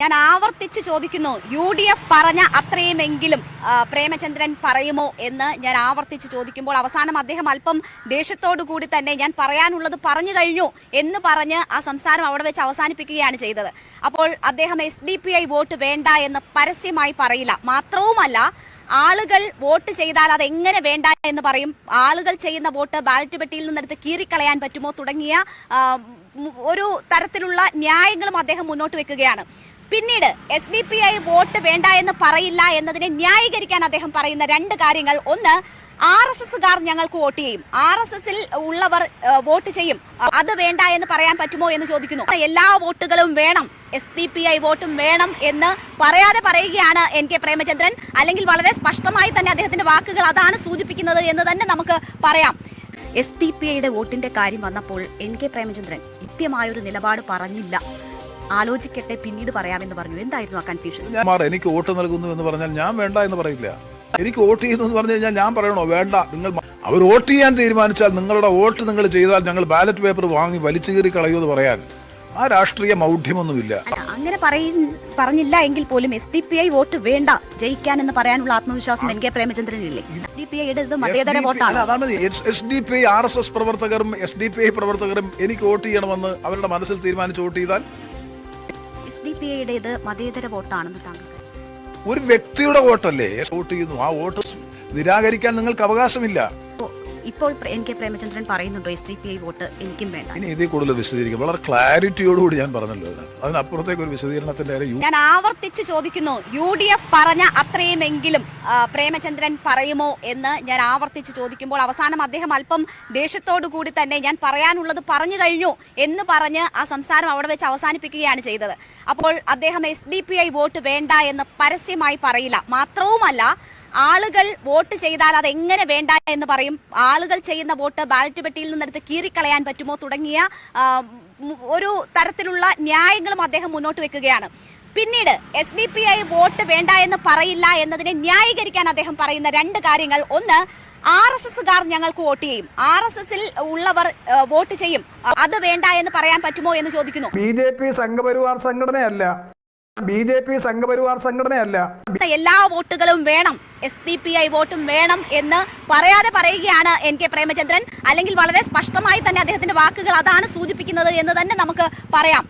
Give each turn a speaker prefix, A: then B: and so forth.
A: ഞാൻ ആവർത്തിച്ച് ചോദിക്കുന്നു, UDF പറഞ്ഞ അത്രയുമെങ്കിലും പ്രേമചന്ദ്രൻ പറയുമോ എന്ന് ഞാൻ ആവർത്തിച്ച് ചോദിക്കുമ്പോൾ അവസാനം അദ്ദേഹം അല്പം ദേഷ്യത്തോടു കൂടി തന്നെ ഞാൻ പറയാനുള്ളത് പറഞ്ഞു കഴിഞ്ഞു എന്ന് പറഞ്ഞ് ആ സംസാരം അവിടെ വെച്ച് അവസാനിപ്പിക്കുകയാണ് ചെയ്തത്. അപ്പോൾ അദ്ദേഹം SDPI വോട്ട് വേണ്ട എന്ന് പരസ്യമായി പറയില്ല. മാത്രവുമല്ല, ആളുകൾ വോട്ട് ചെയ്താൽ അത് എങ്ങനെ വേണ്ട എന്ന് പറയും, ആളുകൾ ചെയ്യുന്ന വോട്ട് ബാലറ്റ് പെട്ടിയിൽ നിന്നെടുത്ത് കീറിക്കളയാൻ പറ്റുമോ തുടങ്ങിയ ഒരു തരത്തിലുള്ള ന്യായങ്ങളും അദ്ദേഹം മുന്നോട്ട് വെക്കുകയാണ്. പിന്നീട് SDPI വോട്ട് വേണ്ട എന്ന് പറയില്ല എന്നതിനെ ന്യായീകരിക്കാൻ അദ്ദേഹം പറയുന്ന രണ്ട് കാര്യങ്ങൾ: ഒന്ന്, RSSകാർ ഞങ്ങൾക്ക് വോട്ട് ചെയ്യും, RSSൽ ഉള്ളവർ വോട്ട് ചെയ്യും, അത് വേണ്ട എന്ന് പറയാൻ പറ്റുമോ എന്ന് ചോദിക്കുന്നു. എല്ലാ വോട്ടുകളും വേണം, SDPI വോട്ടും വേണം എന്ന് പറയാതെ പറയുകയാണ് NK പ്രേമചന്ദ്രൻ. അല്ലെങ്കിൽ വളരെ സ്പഷ്ടമായി തന്നെ അദ്ദേഹത്തിന്റെ വാക്കുകൾ അതാണ് സൂചിപ്പിക്കുന്നത് എന്ന് തന്നെ നമുക്ക് പറയാം. SDPIയുടെ വോട്ടിന്റെ കാര്യം വന്നപ്പോൾ NK പ്രേമചന്ദ്രൻ കൃത്യമായൊരു നിലപാട് പറഞ്ഞില്ല. ആലോചിക്കട്ടെ, പിന്നീട് പറയാമെന്ന് പറഞ്ഞു. എന്തായിരുന്നു ആ കൺഫ്യൂഷൻ?
B: എനിക്ക് വോട്ട് നൽകുന്നു എന്ന് പറഞ്ഞാൽ ഞാൻ വേണ്ട എന്ന് പറയില്ല. എനിക്ക് വോട്ട് ചെയ്യുന്നു എന്ന് പറഞ്ഞു കഴിഞ്ഞാൽ ഞാൻ പറയണോ വേണ്ട? അവർ വോട്ട് ചെയ്യാൻ തീരുമാനിച്ചാൽ നിങ്ങളുടെ വോട്ട് നിങ്ങൾ ചെയ്താൽ ഞങ്ങൾ ബാലറ്റ് പേപ്പർ വാങ്ങി വലിച്ചു കീറി കളയുമെന്ന് പറയാൻ ആ രാഷ്ട്രീയ മൗഢ്യമൊന്നുമില്ല.
A: അങ്ങനെ പറഞ്ഞില്ല എങ്കിൽ പോലും SDPI വോട്ട് വേണ്ട, ജയിക്കാൻ എന്ന് പറയാനുള്ള ആത്മവിശ്വാസം NK പ്രേമചന്ദ്രനില്ലേ? SDPIയുടെ മതേതര വോട്ടാണ്.
B: അതാണ് SDPI RSS പ്രവർത്തകരും SDPI പ്രവർത്തകരും എനിക്ക് വോട്ട് ചെയ്യണമെന്ന് അവരുടെ മനസ്സിൽ തീരുമാനിച്ച് വോട്ട് ചെയ്താൽ
A: SDPIയുടേത് മതേതര വോട്ടാണെന്ന് താങ്കൾ?
B: ഒരു വ്യക്തിയുടെ വോട്ടല്ലേ വോട്ട് ചെയ്യുന്നു, ആ വോട്ട് നിരാകരിക്കാൻ നിങ്ങൾക്ക് അവകാശമില്ല.
A: ഇപ്പോൾ NK പ്രേമചന്ദ്രൻ പറയുന്നുണ്ടോ SDPI വോട്ട് എനിക്കും വേണ്ട?
B: ഇനി ഇതിൽ കൂടുതൽ വിശദീകരിക്കും. വളരെ ക്ലാരിറ്റിയോടുകൂടി ഞാൻ പറഞ്ഞല്ലോ. അതിനപ്പുറത്തേക്ക് ഒരു വിശദീകരണത്തിന്റെ
A: ഞാൻ ആവർത്തിച്ച് ചോദിക്കുന്നു, UDF പറഞ്ഞ അത്രയുമെങ്കിലും പ്രേമചന്ദ്രൻ പറയുമോ എന്ന് ഞാൻ ആവർത്തിച്ച് ചോദിക്കുമ്പോൾ അവസാനം അദ്ദേഹം അല്പം ദേഷ്യത്തോടു കൂടി തന്നെ ഞാൻ പറയാനുള്ളത് പറഞ്ഞു കഴിഞ്ഞു എന്ന് പറഞ്ഞ് ആ സംസാരം അവിടെ വെച്ച് അവസാനിപ്പിക്കുകയാണ് ചെയ്തത്. അപ്പോൾ അദ്ദേഹം SDPI വോട്ട് വേണ്ട എന്ന് പരസ്യമായി പറയില്ല. മാത്രവുമല്ല, ആളുകൾ വോട്ട് ചെയ്താൽ അത് എങ്ങനെ വേണ്ട എന്ന് പറയും, ആളുകൾ ചെയ്യുന്ന വോട്ട് ബാലറ്റ് പെട്ടിയിൽ നിന്നെടുത്ത് കീറിക്കളയാൻ പറ്റുമോ തുടങ്ങിയ ഒരു തരത്തിലുള്ള ന്യായങ്ങളും അദ്ദേഹം മുന്നോട്ട് വെക്കുകയാണ്. പിന്നീട് SDPI വോട്ട് വേണ്ട എന്ന് പറയില്ല എന്നതിനെ ന്യായീകരിക്കാൻ അദ്ദേഹം പറയുന്ന രണ്ട് കാര്യങ്ങൾ: ഒന്ന്, RSSകാർ ഞങ്ങൾക്ക് വോട്ട് ചെയ്യും, RSSൽ ഉള്ളവർ വോട്ട് ചെയ്യും, അത് വേണ്ട എന്ന് പറയാൻ പറ്റുമോ എന്ന് ചോദിക്കുന്നു.
C: BJP സംഘപരിവാർ സംഘടനയല്ല.
A: എല്ലാ വോട്ടുകളും വേണം, SDPI വോട്ടും വേണം എന്ന് പറയാതെ പറയുകയാണ് NK പ്രേമചന്ദ്രൻ. അല്ലെങ്കിൽ വളരെ സ്പഷ്ടമായി തന്നെ അദ്ദേഹത്തിന്റെ വാക്കുകൾ അതാണ് സൂചിപ്പിക്കുന്നത് എന്ന് തന്നെ നമുക്ക് പറയാം.